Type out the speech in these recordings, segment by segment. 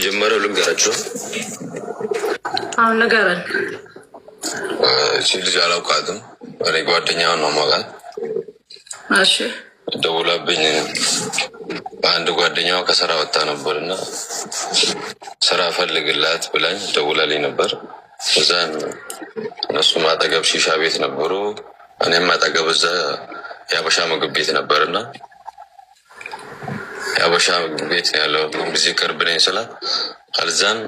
ከመጀመሪያው ልንገራችሁ። አሁን ነገረን። እቺ ልጅ አላውቃትም። እኔ ጓደኛዋ ነው የማውቃት። እሺ ደውላብኝ አንድ ጓደኛዋ ከስራ ወጣ ነበርና ስራ ፈልግላት ብላኝ ደውላልኝ ነበር። እዛን እነሱም አጠገብ ሺሻ ቤት ነበሩ። እኔም አጠገብ እዛ የአበሻ ምግብ ቤት ነበርና የአበሻ ምግብ ቤት ነው ያለው። ጊዜ ቅርብ ነኝ ስላት አልዛን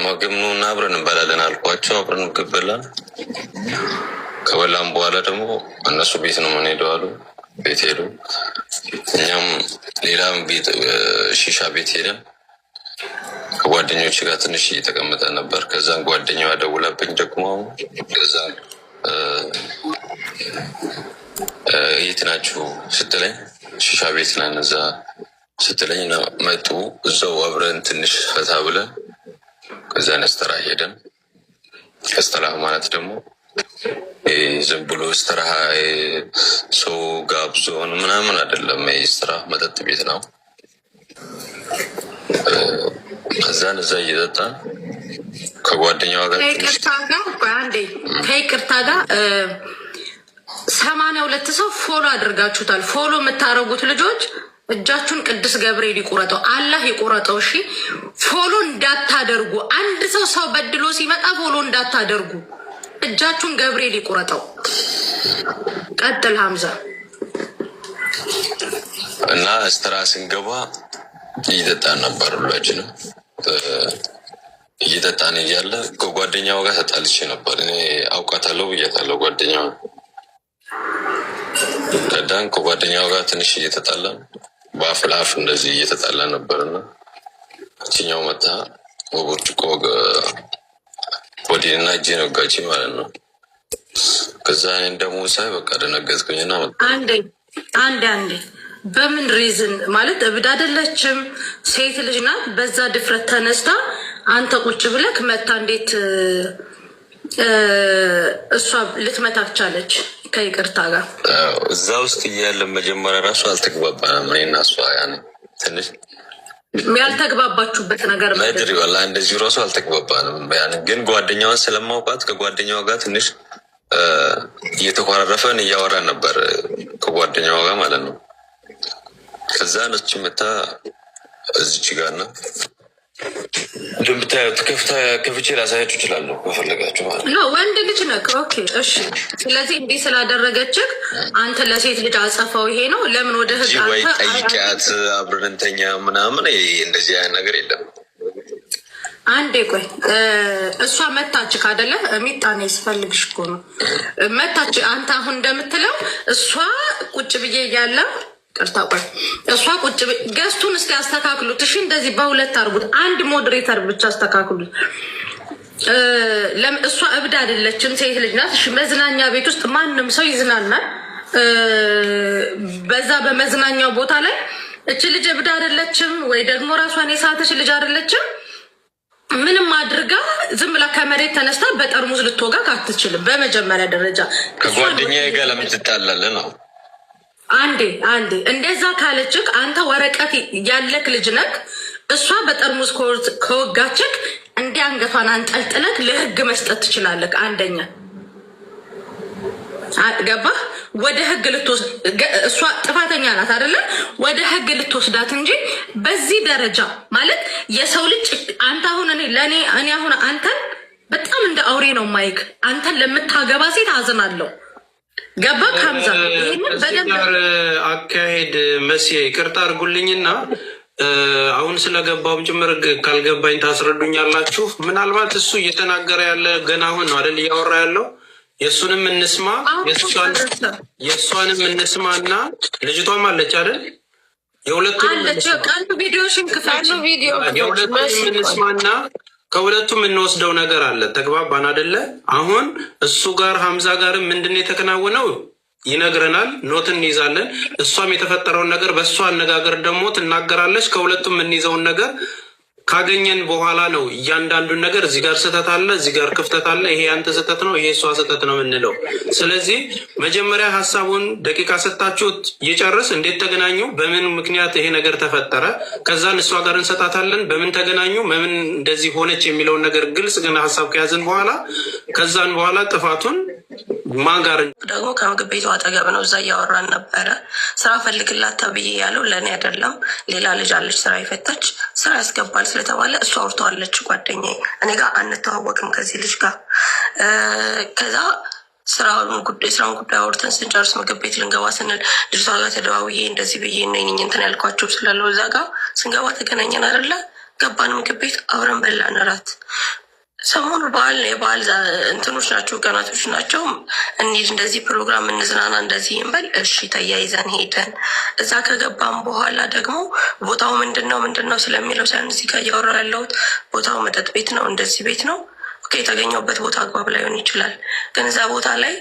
ምግብ ኑና አብረን እንበላለን አልኳቸው። አብረን ምግብ በላን። ከበላን በኋላ ደግሞ እነሱ ቤት ነው የምንሄደው አሉ። ቤት ሄዱ። እኛም ሌላም ቤት ሺሻ ቤት ሄደን ከጓደኞች ጋር ትንሽ እየተቀመጠን ነበር። ከዛን ጓደኛዋ ደውላብኝ ደግሞ ከዛን የት ናችሁ ስትለኝ ሺሻ ቤት ነን እዛ ስትለኝ መጡ። እዛው አብረን ትንሽ ፈታ ብለን ከዛን እስተራ ሄደን እስተራ ማለት ደግሞ ዝም ብሎ እስተራ ሰው ጋብዞን ምናምን አይደለም። እስተራ መጠጥ ቤት ነው። ከዛን እዛ እየጠጣን ከጓደኛዋ ጋር ከይቅርታ ጋር 82 ሰው ፎሎ አድርጋችሁታል። ፎሎ የምታደርጉት ልጆች እጃችሁን ቅዱስ ገብርኤል ይቁረጠው፣ አላህ ይቁረጠው። እሺ ፎሎ እንዳታደርጉ። አንድ ሰው በድሎ ሲመጣ ፎሎ እንዳታደርጉ። እጃችሁን ገብርኤል ይቁረጠው። ቀጥል ሀምዛ። እና እስተራ ስንገባ እየጠጣን ነበር። ሁላችንም እየጠጣን እያለ ከጓደኛው ጋር ተጣልቼ ነበር። እኔ አውቃታለሁ ብያታለሁ ጓደኛዋ። ከዳን ከጓደኛው ጋር ትንሽ እየተጣላን በአፍ ለአፍ እንደዚህ እየተጣላን ነበርና እችኛው መታ በብርጭቆ ወዲና እጄ ነጋች ማለት ነው። ከዛ እኔን ደግሞ ሳይ በቃ ደነገጥኩኝና አንዴ በምን ሪዝን ማለት እብድ አይደለችም፣ ሴት ልጅ ናት። በዛ ድፍረት ተነስታ አንተ ቁጭ ብለክ መታ እንዴት እሷ ልትመታክ ቻለች? ከይቅርታ ጋር እዛ ውስጥ እያለን መጀመሪያ ራሱ አልተግባባንም። እኔና እሷ ያኔ ትንሽ ያልተግባባችሁበት ነገር መድሪ ወላ እንደዚሁ ራሱ አልተግባባንም። ያን ግን ጓደኛዋን ስለማውቃት ከጓደኛዋ ጋር ትንሽ እየተኮራረፈን እያወራን ነበር ከጓደኛዋ ጋር ማለት ነው። ከዛ ነች መታ እዚች ጋር ነው እንደምታዩት ከፍቼ ላሳያችሁ እችላለሁ ከፈለጋችሁ ማለት ነው። ወንድ ልጅ ነህ። ኦኬ እሺ። ስለዚህ እንዲህ ስላደረገችህ አንተ ለሴት ልጅ አጸፋው ይሄ ነው። ለምን ወደ ህግ ወይ ጠይቂያት አብረን እንተኛ ምናምን እንደዚህ አይነት ነገር የለም። አንዴ ቆይ እሷ መታችክ አይደለ? ሚጣኔ ስፈልግሽ እኮ ነው መታች። አንተ አሁን እንደምትለው እሷ ቁጭ ብዬ እያለ ቅርታ ቆይ እሷ ቁጭ ገስቱን እስኪ አስተካክሉት። እሺ እንደዚህ በሁለት አርጉት። አንድ ሞዴሬተር ብቻ አስተካክሉት። እሷ እብድ አይደለችም፣ ሴት ልጅ ናት። እሺ መዝናኛ ቤት ውስጥ ማንም ሰው ይዝናናል። በዛ በመዝናኛው ቦታ ላይ እች ልጅ እብድ አይደለችም ወይ ደግሞ ራሷን የሳተች ልጅ አይደለችም። ምንም አድርጋ ዝም ብላ ከመሬት ተነስታ በጠርሙዝ ልትወጋ አትችልም። በመጀመሪያ ደረጃ ከጓደኛዬ ጋር ለምን ትጣላለህ ነው። አንዴ እንደዛ ካለችክ አንተ ወረቀት ያለክ ልጅ ነክ። እሷ በጠርሙዝ ከወጋችክ እንዲህ አንገቷን አንጠልጥለክ ለህግ መስጠት ትችላለክ። አንደኛ ገባህ? ወደ ህግ ልትወስድ እሷ ጥፋተኛ ናት አይደለ? ወደ ህግ ልትወስዳት እንጂ በዚህ ደረጃ ማለት የሰው ልጅ አንተ አሁን እኔ አሁን አንተን በጣም እንደ አውሬ ነው ማይክ። አንተን ለምታገባ ሴት አዝናለሁ። ገባ ካምዛ ጋር አካሄድ መሲ ይቅርታ አድርጉልኝና አሁን ስለገባውም ጭምር ካልገባኝ ታስረዱኛላችሁ። ምናልባት እሱ እየተናገረ ያለ ገና አሁን ነው አይደል እያወራ ያለው። የእሱንም እንስማ የእሷንም እንስማ እና ልጅቷም አለች አይደል? የሁለቱንም እንስማና ከሁለቱም እንወስደው ነገር አለ። ተግባባን አይደለ? አሁን እሱ ጋር ሀምዛ ጋርም ምንድን የተከናወነው ይነግረናል። ኖት እንይዛለን። እሷም የተፈጠረውን ነገር በእሷ አነጋገር ደግሞ ትናገራለች። ከሁለቱም የምንይዘውን ነገር ካገኘን በኋላ ነው እያንዳንዱን ነገር እዚህ ጋር ስህተት አለ፣ እዚህ ጋር ክፍተት አለ፣ ይሄ ያንተ ስህተት ነው፣ ይሄ እሷ ስህተት ነው የምንለው። ስለዚህ መጀመሪያ ሀሳቡን ደቂቃ ሰጣችሁት ይጨርስ። እንዴት ተገናኙ፣ በምን ምክንያት ይሄ ነገር ተፈጠረ፣ ከዛን እሷ ጋር እንሰጣታለን፣ በምን ተገናኙ፣ በምን እንደዚህ ሆነች የሚለውን ነገር ግልጽ ግን ሀሳብ ከያዝን በኋላ ከዛን በኋላ ጥፋቱን ማን ጋር ደግሞ ከምግብ ቤቱ አጠገብ ነው። እዛ እያወራን ነበረ። ስራ ፈልግላት ተብዬ ያለው ለእኔ አይደለም፣ ሌላ ልጅ አለች ስራ የፈታች ስራ ያስገባል ስለተባለ እሷ አውርተዋለች ጓደኛዬ። እኔ ጋር አንተዋወቅም ከዚህ ልጅ ጋር። ከዛ ስራውን ጉዳይ አውርተን ስንጨርስ ምግብ ቤት ልንገባ ስንል ልጅቷ ጋር ተደዋውዬ እንደዚህ ብዬ ነኝ እንትን ያልኳቸው ስላለው እዛ ጋር ስንገባ ተገናኘን አይደለ? ገባን ምግብ ቤት አብረን በላን እራት። ሰሞኑ የበዓል እንትኖች ናቸው፣ ቀናቶች ናቸው። እንሂድ እንደዚህ ፕሮግራም እንዝናና እንደዚህ እንበል፣ እሺ ተያይዘን ሄደን እዛ ከገባም በኋላ ደግሞ ቦታው ምንድን ነው ስለሚለው ሳይሆን እዚህ ጋር እያወራሁ ያለሁት ቦታው መጠጥ ቤት ነው፣ እንደዚህ ቤት ነው። ኦኬ የተገኘውበት ቦታ አግባብ ላይሆን ይችላል፣ ግን እዛ ቦታ ላይ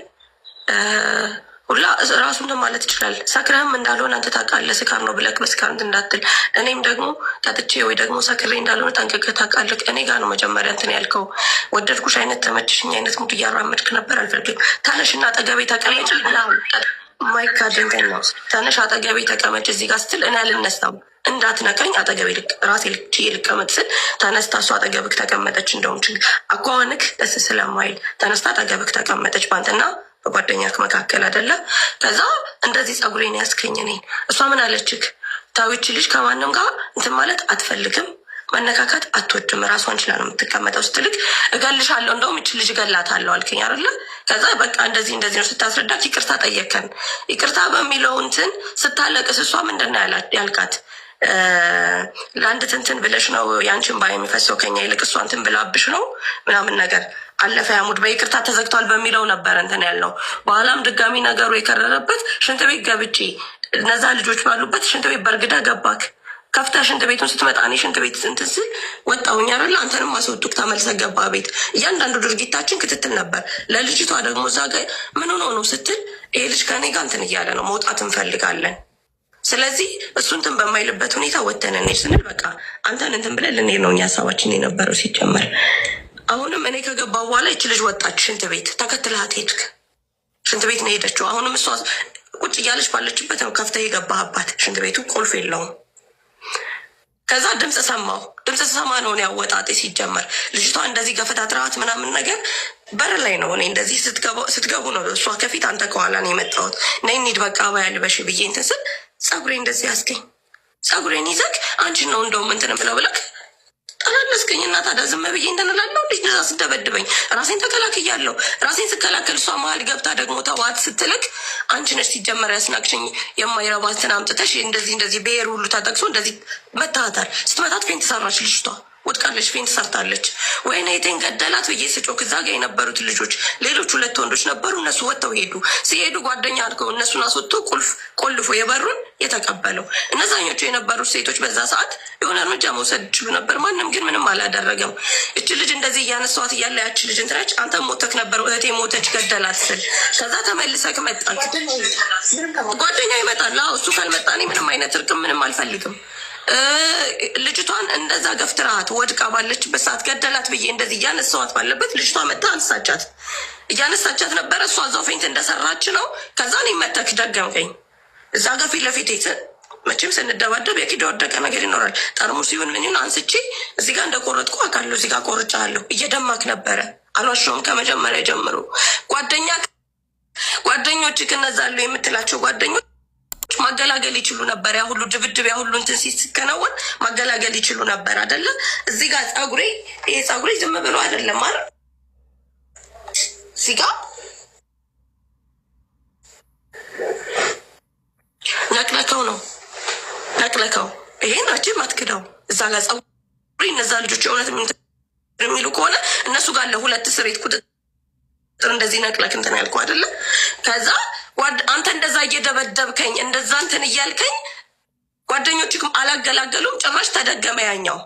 ሁላ ራሱ እንትን ማለት ይችላል። ሰክረህም እንዳልሆነ አንተ ታውቃለህ። ስካር ነው ብለህ በስካር እንትን እንዳትል። እኔም ደግሞ ጠጥቼ ወይ ደግሞ ሰክሬ እንዳልሆነ ጠንቅቀህ ታውቃለህ። እኔ ጋር ነው መጀመሪያ እንትን ያልከው። ወደድኩሽ አይነት ተመችሽኝ አይነት ሙድ እያራመድክ ነበር። አልፈልግም። ተነሽና አጠገቤ ተቀመጭ። ማይካድ እንትን ነው። ተነሽ አጠገቤ ተቀመጭ እዚህ ጋር ስትል እኔ አልነሳም። እንዳትነቀኝ አጠገቤ ራሴ ልቀመጥ ስል ተነስታ እሷ አጠገብክ ተቀመጠች። እንደውም አኳኋንክ ደስ ስለማይል ተነስታ አጠገብክ ተቀመጠች። ባንተና በጓደኛክ መካከል አይደለ? ከዛ እንደዚህ ጸጉሬን ያስከኝ እኔን። እሷ ምን አለችክ? ታዊች ልጅ ከማንም ጋር እንትን ማለት አትፈልግም፣ መነካካት አትወድም፣ ራሷን ችላ ነው የምትቀመጠው ስትልክ እገልሻለሁ፣ እንደውም ይች ልጅ እገላታለሁ አልከኝ አይደለ? ከዛ በቃ እንደዚህ ነው ስታስረዳት ይቅርታ ጠየከን። ይቅርታ በሚለው እንትን ስታለቅስ እሷ ምንድን ነው ያልካት? ለአንድ ትንትን ብለሽ ነው ያንቺን ባ የሚፈሰው ከኛ ይልቅ እሷ እንትን ብላብሽ ነው ምናምን ነገር አለፈ። ያሙድ በይቅርታ ተዘግቷል በሚለው ነበረ እንትን ያልነው። በኋላም ድጋሚ ነገሩ የከረረበት ሽንት ቤት ገብቼ እነዛ ልጆች ባሉበት ሽንት ቤት በርግዳ ገባክ። ከፍታ ሽንት ቤቱን ስትመጣ እኔ ሽንት ቤት እንትን ስል ወጣሁኝ አይደለ? አንተንም አስወጡክ፣ ተመልሰህ ገባ ቤት። እያንዳንዱ ድርጊታችን ክትትል ነበር። ለልጅቷ ደግሞ እዛ ጋ ምን ሆኖ ነው ስትል ይሄ ልጅ ከኔ ጋር እንትን እያለ ነው፣ መውጣት እንፈልጋለን። ስለዚህ እሱ እንትን በማይልበት ሁኔታ ወተን እንሂድ ስንል በቃ አንተን እንትን ብለን ልንሄድ ነው እኛ ሀሳባችን የነበረው ሲጀመር። አሁንም እኔ ከገባ በኋላ ይች ልጅ ወጣች ሽንት ቤት፣ ተከትልሃት ሄድክ። ሽንት ቤት ነው ሄደችው። አሁንም እሷ ቁጭ እያለች ባለችበት ነው ከፍተህ የገባህባት። ሽንት ቤቱ ቁልፍ የለውም። ከዛ ድምፅ ሰማሁ። ድምፅ ሰማ ነው ያወጣጤ ሲጀመር። ልጅቷ እንደዚህ ገፈታትራት ምናምን ነገር በር ላይ ነው። እኔ እንደዚህ ስትገቡ ነው እሷ ከፊት አንተ ከኋላ ነው የመጣሁት። ነይ እንሂድ በቃ ባያልበሽ ብዬ እንትን ስል ጸጉሬ እንደዚህ ያስገኝ። ጸጉሬን ይዘክ አንቺን ነው እንደውም እንትን ብለው ብለክ ጠላለስከኝ እና ታዲያ ዝም ብዬ እንደንላለሁ ልጅ ነዛ ስደበድበኝ ራሴን ተከላክያለሁ። ራሴን ስከላከል እሷ መሀል ገብታ ደግሞ ተዋት ስትልክ አንቺ ነሽ ሲጀመር ያስናቅሽኝ። የማይረባትን አምጥተሽ እንደዚህ ብሔር ሁሉ ተጠቅሶ እንደዚህ መታታል። ስትመታት ፌንት ሰራች ልጅቷ፣ ወድቃለች፣ ፌንት ሰርታለች። ወይኔ የቴን ገደላት ብዬ ስጮክ እዛ ጋ የነበሩት ልጆች ሌሎች 2 ወንዶች ነበሩ። እነሱ ወጥተው ሄዱ። ሲሄዱ ጓደኛ አድርገው እነሱን አስወጥቶ ቆልፎ የበሩን የተቀበለው። እነዛኞቹ የነበሩት ሴቶች በዛ ሰዓት የሆነ እርምጃ መውሰድ ይችሉ ነበር። ማንም ግን ምንም አላደረገም። እች ልጅ እንደዚህ እያነሷት እያለ ያች ልጅ እንትናች አንተ ሞተክ ነበር፣ እህቴ ሞተች ገደላት ስል ከዛ ተመልሰክ መጣክ። ጓደኛ ይመጣል። እሱ ካልመጣ እኔ ምንም አይነት እርቅም ምንም አልፈልግም። ልጅቷን እንደዛ ገፍትራት ወድቃ ባለችበት ሰዓት ገደላት ብዬ እንደዚህ እያነሳዋት ባለበት ልጅቷ መጣ አንሳቻት። እያነሳቻት ነበረ። እሷ እዛው ፌንት እንደሰራች ነው። ከዛ እኔ መተክ ደገምከኝ። እዛ ጋር ፊት ለፊት መቼም ስንደባደብ የኪድ ወደቀ ነገር ይኖራል። ጠርሙስ ይሁን ምን ይሁን አንስቼ እዚህ ጋር እንደቆረጥኩ አውቃለሁ። እዚህ ጋር ቆርጫለሁ። እየደማክ ነበረ። አልዋሻውም። ከመጀመሪያ ጀምሮ ጓደኞች ከነዛሉ የምትላቸው ጓደኞች ማገላገል ይችሉ ነበር። ያ ሁሉ ድብድብ፣ ያ ሁሉ እንትን ሲከናወን ማገላገል ይችሉ ነበር አይደለ? እዚህ ጋር ይሄ ጸጉሬ ዝም ብሎ አይደለም አይደል? እዚህ ጋር ነቅለከው ይሄን አጅም አትክደው። እዛ ጋር ጸጉሬ እነዛ ልጆች የእውነት የሚሉ ከሆነ እነሱ ጋር ለ2 ስሬት ቁጥጥር እንደዚህ ነቅለክ እንትን ያልኩ አይደለ? ከዛ አንተ እንደዛ እየደበደብከኝ እንደዛ እንትን እያልከኝ ጓደኞችም አላገላገሉም። ጭራሽ ተደገመ ያኛው።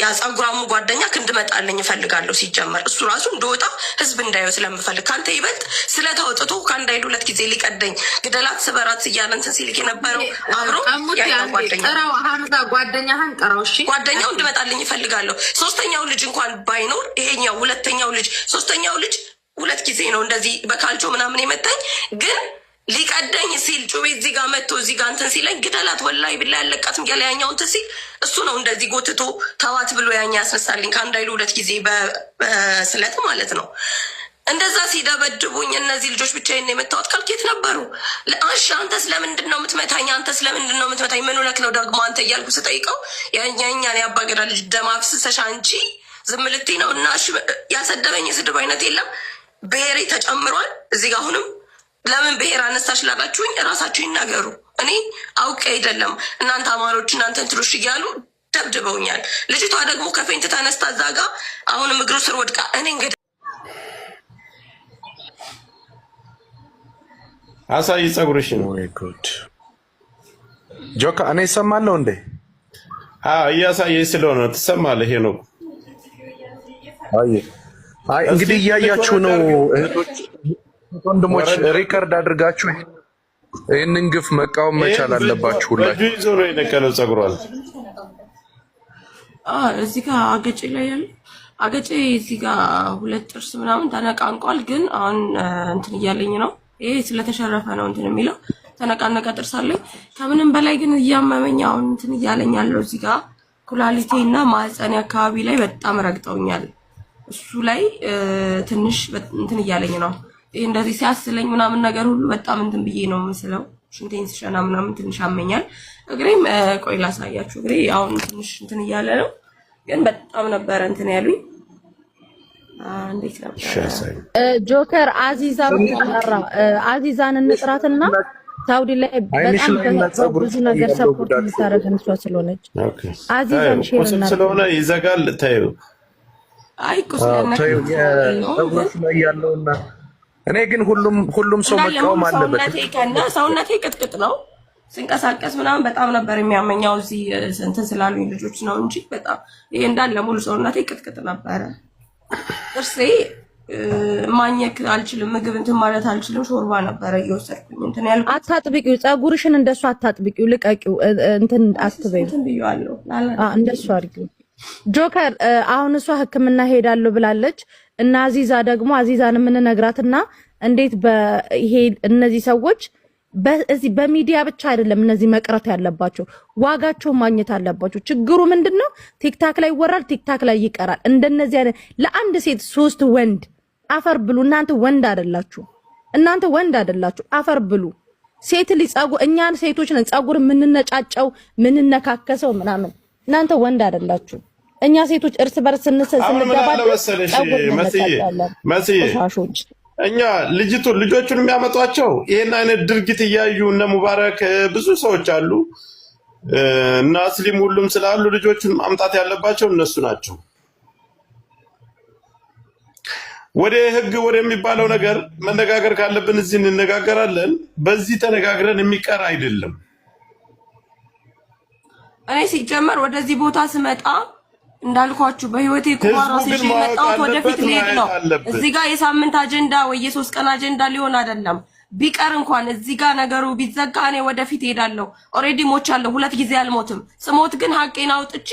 ያ ጸጉራሙ ጓደኛ እንድመጣልኝ እፈልጋለሁ። ሲጀመር እሱ ራሱ እንደወጣ ህዝብ እንዳየው ስለምፈልግ ካንተ ይበልጥ ስለተወጥቶ ከአንድ አይዱ 2 ጊዜ ሊቀደኝ ግደላት ስበራት እያለ እንትን ሲልክ የነበረው አብሮ ጓደኛህን ጠራው። እሺ ጓደኛው እንድመጣልኝ እፈልጋለሁ። ሶስተኛው ልጅ እንኳን ባይኖር ይሄኛው ሁለተኛው ልጅ ሶስተኛው ልጅ 2 ጊዜ ነው እንደዚህ በካልቾ ምናምን የመታኝ ግን ሊቀደኝ ሲል ጩቤ እዚህ ጋር መጥቶ እዚህ ጋር እንትን ሲለኝ ግደላት ወላሂ ቢላ ያለቃትም ያለ ያኛው እንትን ሲል እሱ ነው እንደዚህ ጎትቶ ተዋት ብሎ ያኛ ያስነሳልኝ ከአንድ አይሉ 2 ጊዜ በስለት ማለት ነው። እንደዛ ሲደበድቡኝ እነዚህ ልጆች ብቻዬን ነው የመታወት ካልኬት ነበሩ። እሺ አንተ ስለምንድን ነው የምትመታኝ? አንተ ስለምንድን ነው የምትመታኝ? ምን ሆነክ ነው ደግሞ አንተ እያልኩ ስጠይቀው ያኛኛን የአባገዳ ልጅ ደም አፍስሰሽ አንቺ ዝም ልትይ ነው? እና እሺ ያሰደበኝ የስድብ አይነት የለም ብሔሬ ተጨምሯል እዚህ ጋር አሁንም ለምን ብሔር አነሳሽ ላላችሁኝ እራሳችሁ ይናገሩ። እኔ አውቄ አይደለም እናንተ አማሮች እናንተ እንትሮሽ እያሉ ደብድበውኛል። ልጅቷ ደግሞ ከፌንት ተነስታ እዛ ጋ አሁንም እግሩ ስር ወድቃ እኔ እንግዲህ አሳይ ጸጉርሽ ነው ጉድ ጆካ እኔ እሰማለሁ እንዴ? እያሳየኝ ስለሆነ ትሰማለህ። ይሄ ነው አይ እንግዲህ እያያችሁ ነው እህቶች ወንድሞች ሪከርድ አድርጋችሁ ይህንን ግፍ መቃወም መቻል አለባችሁ። ሁላችሁ ይዞ ነው የነቀለው ጸጉሯል። እዚህ ጋር አገጬ ላይ ያለ አገጬ እዚህ ጋር 2 ጥርስ ምናምን ተነቃንቋል። ግን አሁን እንትን እያለኝ ነው። ይሄ ስለተሸረፈ ነው እንትን የሚለው ተነቃነቀ ጥርስ አለኝ። ከምንም በላይ ግን እያመመኝ አሁን እንትን እያለኝ ያለው እዚህ ጋር ኩላሊቴና ማህፀኔ አካባቢ ላይ በጣም ረግጠውኛል። እሱ ላይ ትንሽ እንትን እያለኝ ነው። ይሄ እንደዚህ ሲያስለኝ ምናምን ነገር ሁሉ በጣም እንትን ብዬ ነው ምስለው። ሽንቴን ስሸና ምናምን ትንሽ አመኛል። እግሬም ቆይ ላሳያችሁ። እግሬ አሁን ትንሽ እንትን እያለ ነው፣ ግን በጣም ነበረ እንትን ያሉኝ። እንዴት ነበር ጆከር አዚዛ ተጠራ። አዚዛን እንጥራትና ሳውዲ ላይ በጣም ብዙ ነገር ሰፖርት የምታደርግ እንሷ ስለሆነች አዚዛን ሼር ስለሆነ ይዘጋል። ታዩ አይ ቁስለና ያለውና እኔ ግን ሁሉም ሰው መቃወም አለበት። ሰውነቴ ቅጥቅጥ ነው ሲንቀሳቀስ ምናምን በጣም ነበር የሚያመኛው። እዚህ እንትን ስላሉኝ ልጆች ነው እንጂ በጣም ይሄ እንዳለ ሙሉ ሰውነቴ ቅጥቅጥ ነበረ። ጥርሴ ማኘክ አልችልም፣ ምግብ እንትን ማለት አልችልም። ሾርባ ነበረ እየወሰድኩኝ እንትን ያልኩት። አታጥብቂው፣ ጸጉርሽን እንደሱ አታጥብቂው፣ ልቀቂው፣ እንትን አትበይው። እንትን ብየዋለሁ። እንደሱ አድርጊው። ጆከር አሁን እሷ ሕክምና ሄዳለሁ ብላለች እና አዚዛ ደግሞ አዚዛን የምንነግራትና እንዴት በይሄ እነዚህ ሰዎች በዚህ በሚዲያ ብቻ አይደለም እነዚህ መቅረት ያለባቸው ዋጋቸው ማግኘት አለባቸው። ችግሩ ምንድነው? ቲክታክ ላይ ይወራል፣ ቲክታክ ላይ ይቀራል። እንደነዚህ አይነት ለአንድ ሴት 3 ወንድ አፈር ብሉ። እናንተ ወንድ አይደላችሁ፣ እናንተ ወንድ አይደላችሁ፣ አፈር ብሉ። ሴት ሊጸጉ እኛን ሴቶች ነን ጸጉር ምንነጫጨው ምንነካከሰው ምናምን። እናንተ ወንድ አይደላችሁ። እኛ ሴቶች እርስ በርስ ስንገባደው መስዬ እኛ ልጆቹን የሚያመጧቸው ይሄን አይነት ድርጊት እያዩ እነ ሙባረክ ብዙ ሰዎች አሉ እና አስሊም ሁሉም ስላሉ ልጆቹን ማምጣት ያለባቸው እነሱ ናቸው። ወደ ህግ ወደሚባለው ነገር መነጋገር ካለብን እዚህ እንነጋገራለን። በዚህ ተነጋግረን የሚቀር አይደለም። እኔ ሲጀመር ወደዚህ ቦታ ስመጣ እንዳልኳችሁ በህይወቴ ቁማራስ የመጣሁት ወደፊት ልሄድ ነው። እዚህ ጋር የሳምንት አጀንዳ ወይ የ3 ቀን አጀንዳ ሊሆን አይደለም። ቢቀር እንኳን እዚህ ጋር ነገሩ ቢዘጋ እኔ ወደፊት ሄዳለሁ። ኦሬዲ ሞቻለሁ፣ 2 ጊዜ አልሞትም። ስሞት ግን ሀቄን አውጥቼ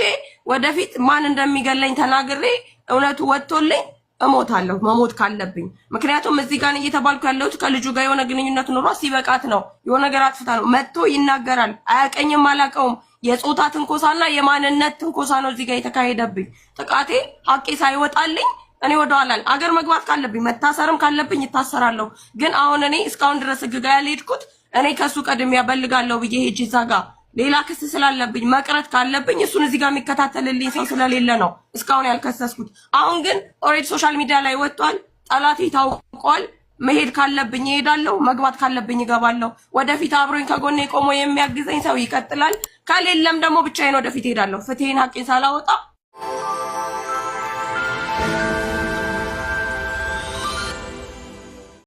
ወደፊት ማን እንደሚገለኝ ተናግሬ እውነቱ ወጥቶልኝ እሞታለሁ መሞት ካለብኝ። ምክንያቱም እዚህ ጋር እየተባልኩ ያለሁት ከልጁ ጋር የሆነ ግንኙነት ኑሮ ሲበቃት ነው። የሆነ ነገር አጥፍታ ነው መጥቶ ይናገራል። አያቀኝም፣ አላቀውም። የጾታ ትንኮሳና የማንነት ትንኮሳ ነው እዚህ ጋር የተካሄደብኝ። ጥቃቴ ሀቄ ሳይወጣልኝ እኔ ወደኋላ አገር መግባት ካለብኝ መታሰርም ካለብኝ ይታሰራለሁ። ግን አሁን እኔ እስካሁን ድረስ ህግ ጋር ያልሄድኩት እኔ ከሱ ቀድሜ ያበልጋለሁ ብዬ ሄጅ እዛ ጋር ሌላ ክስ ስላለብኝ መቅረት ካለብኝ እሱን እዚህ ጋር የሚከታተልልኝ ሰው ስለሌለ ነው እስካሁን ያልከሰስኩት። አሁን ግን ኦሬዲ ሶሻል ሚዲያ ላይ ወጥቷል። ጠላቴ ታውቋል። መሄድ ካለብኝ እሄዳለሁ፣ መግባት ካለብኝ እገባለሁ። ወደፊት አብሮኝ ከጎኔ ቆሞ የሚያግዘኝ ሰው ይቀጥላል። ከሌለም ደግሞ ብቻዬን ወደፊት እሄዳለሁ። ፍትሄን ሀቄን ሳላወጣ